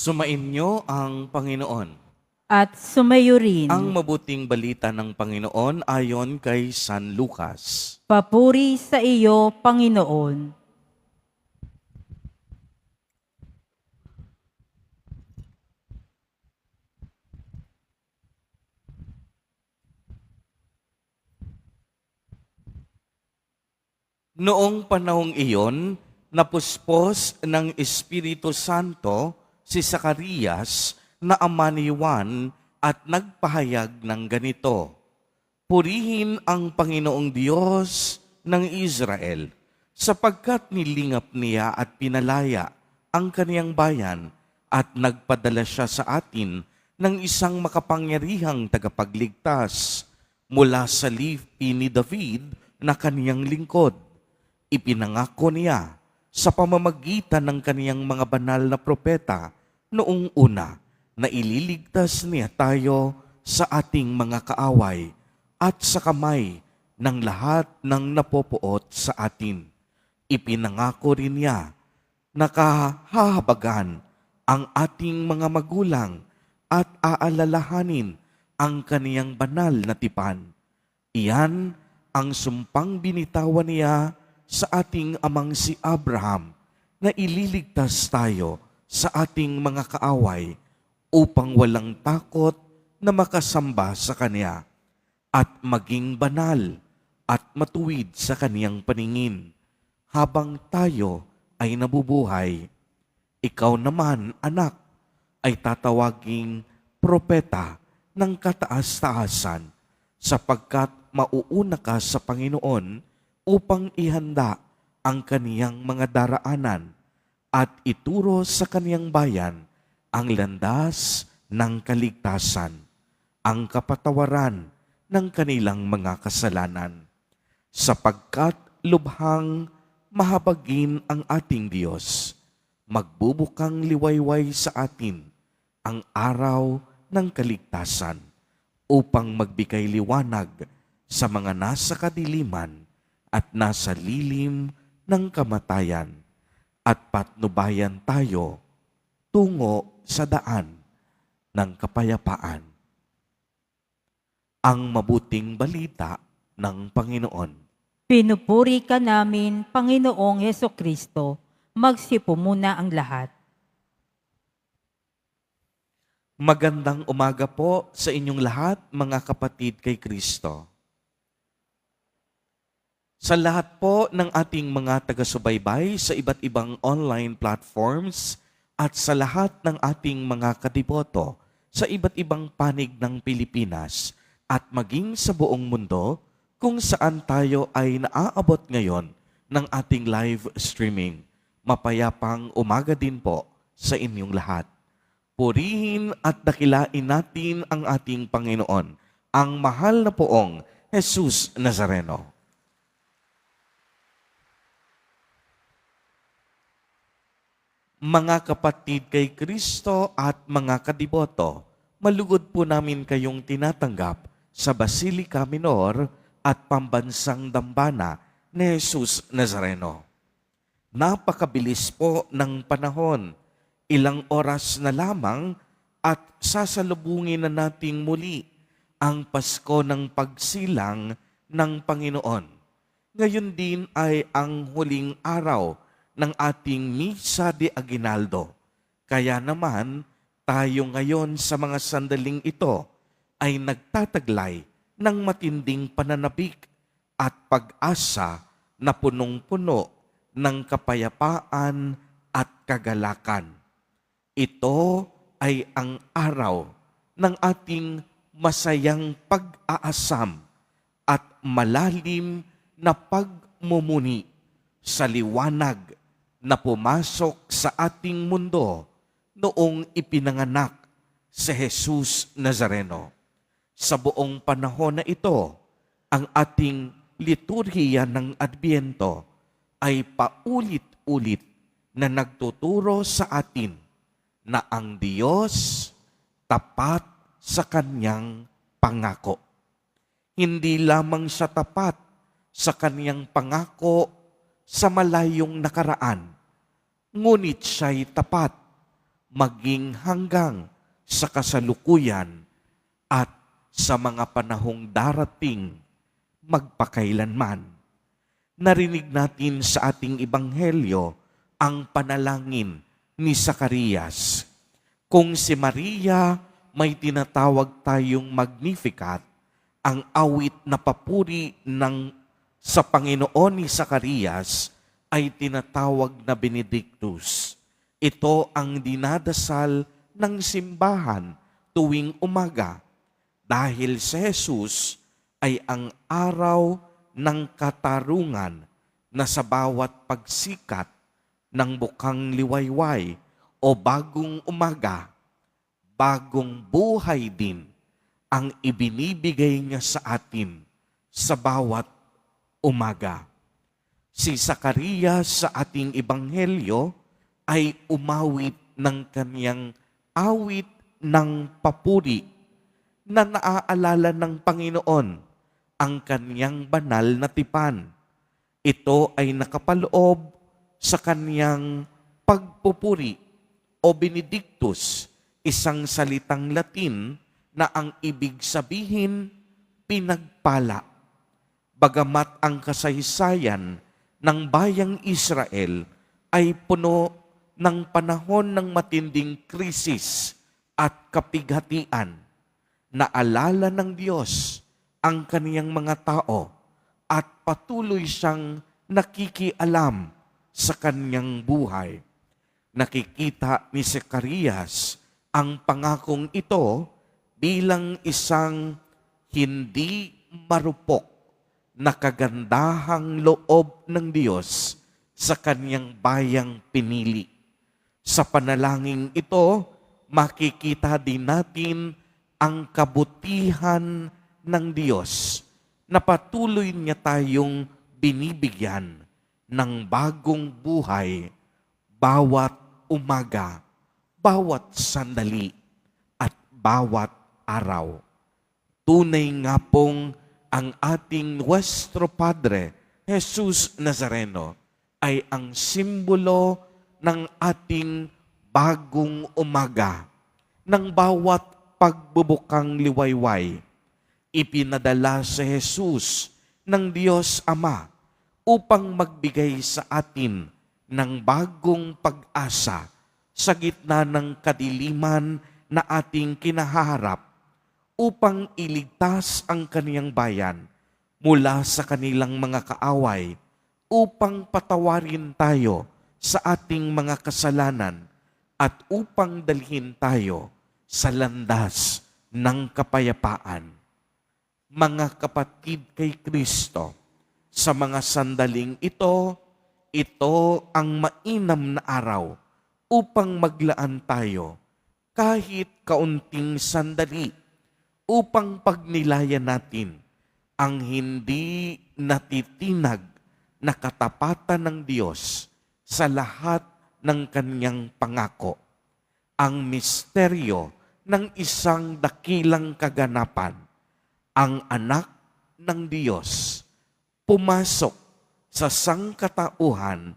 Sumainyo ang Panginoon. At sumayo rin. Ang mabuting balita ng Panginoon ayon kay San Lucas. Papuri sa iyo, Panginoon. Noong panahong iyon, napuspos ng Espiritu Santo si Zacarias na ama ni Juan at nagpahayag ng ganito, "Purihin ang Panginoong Diyos ng Israel, sapagkat nilingap niya at pinalaya ang kaniyang bayan at nagpadala siya sa atin ng isang makapangyarihang tagapagligtas mula sa lipi ni David na kaniyang lingkod. Ipinangako niya sa pamamagitan ng kaniyang mga banal na propeta noong una na ililigtas niya tayo sa ating mga kaaway at sa kamay ng lahat ng napopuot sa atin. Ipinangako rin niya na kahahabagan ang ating mga magulang at aalalahanin ang kaniyang banal na tipan. Iyan ang sumpang binitawan niya sa ating amang si Abraham na ililigtas tayo sa ating mga kaaway upang walang takot na makasamba sa Kanya at maging banal at matuwid sa Kaniyang paningin habang tayo ay nabubuhay. Ikaw naman, anak, ay tatawaging propeta ng kataas-taasan sapagkat mauuna ka sa Panginoon upang ihanda ang kaniyang mga daraanan at ituro sa kaniyang bayan ang landas ng kaligtasan, ang kapatawaran ng kanilang mga kasalanan. Sapagkat lubhang mahabagin ang ating Diyos, magbubukang liwayway sa atin ang araw ng kaligtasan upang magbigay liwanag sa mga nasa kadiliman at nasa lilim ng kamatayan at patnubayan tayo tungo sa daan ng kapayapaan. Ang mabuting balita ng Panginoon. Pinupuri ka namin, Panginoong Hesukristo. Magsipo muna ang lahat. Magandang umaga po sa inyong lahat, mga kapatid kay Kristo. Sa lahat po ng ating mga taga-subaybay sa iba't ibang online platforms at sa lahat ng ating mga kadiboto sa iba't ibang panig ng Pilipinas at maging sa buong mundo kung saan tayo ay naaabot ngayon ng ating live streaming. Mapayapang umaga din po sa inyong lahat. Purihin at dakilain natin ang ating Panginoon, ang mahal na poong Jesus Nazareno. Mga kapatid kay Kristo at mga kadiboto, malugod po namin kayong tinatanggap sa Basilica Minor at Pambansang Dambana ni Jesus Nazareno. Napakabilis po ng panahon. Ilang oras na lamang at sasalubungin na nating muli ang Pasko ng pagsilang ng Panginoon. Ngayon din ay ang huling araw ng ating Misa de Aguinaldo. Kaya naman, tayo ngayon sa mga sandaling ito ay nagtataglay ng matinding pananabik at pag-asa na punong-puno ng kapayapaan at kagalakan. Ito ay ang araw ng ating masayang pag-aasam at malalim na pagmumuni sa liwanag na pumasok sa ating mundo noong ipinanganak si Jesus Nazareno. Sa buong panahon na ito, ang ating liturhiya ng Adbyento ay paulit-ulit na nagtuturo sa atin na ang Diyos tapat sa Kanyang pangako. Hindi lamang siya tapat sa Kanyang pangako sa malayong nakaraan, ngunit siya'y tapat maging hanggang sa kasalukuyan at sa mga panahong darating magpakailanman. Narinig natin sa ating ebanghelyo ang panalangin ni Zacarias. Kung si Maria may tinatawag tayong Magnificat, ang awit na papuri sa Panginoon ni Zacarias ay tinatawag na Benedictus. Ito ang dinadasal ng simbahan tuwing umaga dahil si Jesus ay ang araw ng katarungan na sa bawat pagsikat ng bukang liwayway o bagong umaga, bagong buhay din ang ibinibigay niya sa atin sa bawat umaga. Si Zacarias sa ating ebanghelyo ay umawit ng kaniyang awit ng papuri na naaalala ng Panginoon ang kaniyang banal na tipan. Ito ay nakapaloob sa kaniyang pagpupuri o Benedictus, isang salitang Latin na ang ibig sabihin pinagpala. Bagamat ang kasaysayan ng bayang Israel ay puno ng panahon ng matinding krisis at kapighatian, naalala ng Diyos ang kaniyang mga tao at patuloy siyang nakikialam sa kaniyang buhay. Nakikita ni Zacarias ang pangakong ito bilang isang hindi marupok na kagandahang loob ng Diyos sa kaniyang bayang pinili. Sa panalangin ito, makikita din natin ang kabutihan ng Diyos na patuloy niya tayong binibigyan ng bagong buhay bawat umaga, bawat sandali, at bawat araw. Tunay nga pong ang ating Nuestro Padre, Jesus Nazareno, ay ang simbolo ng ating bagong umaga, ng bawat pagbubukang liwayway. Ipinadala si Jesus ng Diyos Ama upang magbigay sa atin ng bagong pag-asa sa gitna ng kadiliman na ating kinaharap, upang iligtas ang kaniyang bayan mula sa kanilang mga kaaway, upang patawarin tayo sa ating mga kasalanan at upang dalhin tayo sa landas ng kapayapaan. Mga kapatid kay Kristo, sa mga sandaling ito ang mainam na araw upang maglaan tayo kahit kaunting sandali upang pagnilayan natin ang hindi natitinag na katapatan ng Diyos sa lahat ng kaniyang pangako. Ang misteryo ng isang dakilang kaganapan, ang anak ng Diyos, pumasok sa sangkatauhan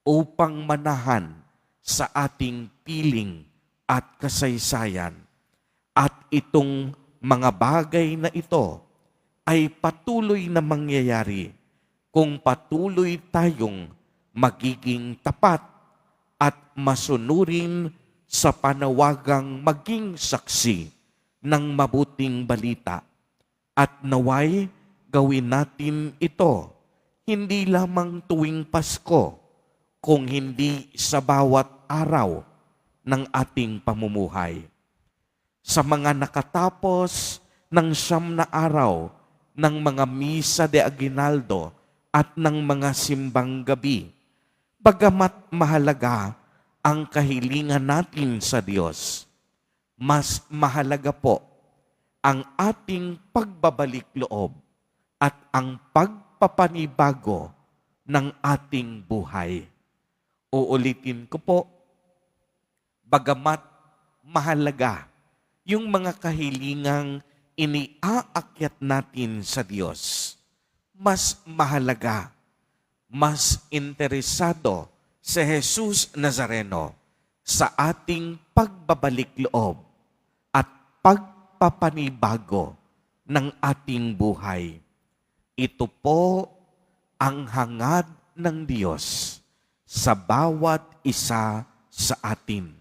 upang manahan sa ating piling at kasaysayan. At itong mga bagay na ito ay patuloy na mangyayari kung patuloy tayong magiging tapat at masunurin sa panawagang maging saksi ng mabuting balita. At naway gawin natin ito hindi lamang tuwing Pasko, kung hindi sa bawat araw ng ating pamumuhay. Sa mga nakatapos ng 9 na araw ng mga misa de aguinaldo at ng mga simbang gabi, bagamat mahalaga ang kahilingan natin sa Diyos, mas mahalaga po ang ating pagbabalik loob at ang pagpapanibago ng ating buhay. Uulitin ko po, bagamat mahalaga yung mga kahilingang iniaakyat natin sa Diyos, mas mahalaga, mas interesado si Jesus Nazareno sa ating pagbabalik loob at pagpapanibago ng ating buhay. Ito po ang hangad ng Diyos sa bawat isa sa atin.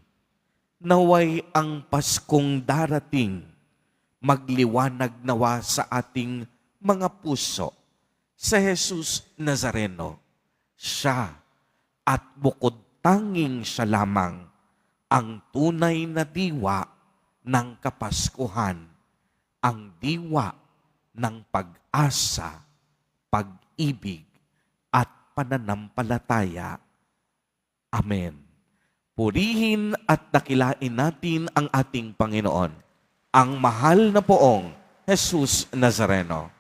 Naway ang Paskong darating, magliwanag nawa sa ating mga puso sa Jesus Nazareno. Siya at bukod tanging siya lamang ang tunay na diwa ng Kapaskuhan, ang diwa ng pag-asa, pag-ibig at pananampalataya. Amen. Purihin at dakilain natin ang ating Panginoon, ang mahal na poong Jesus Nazareno.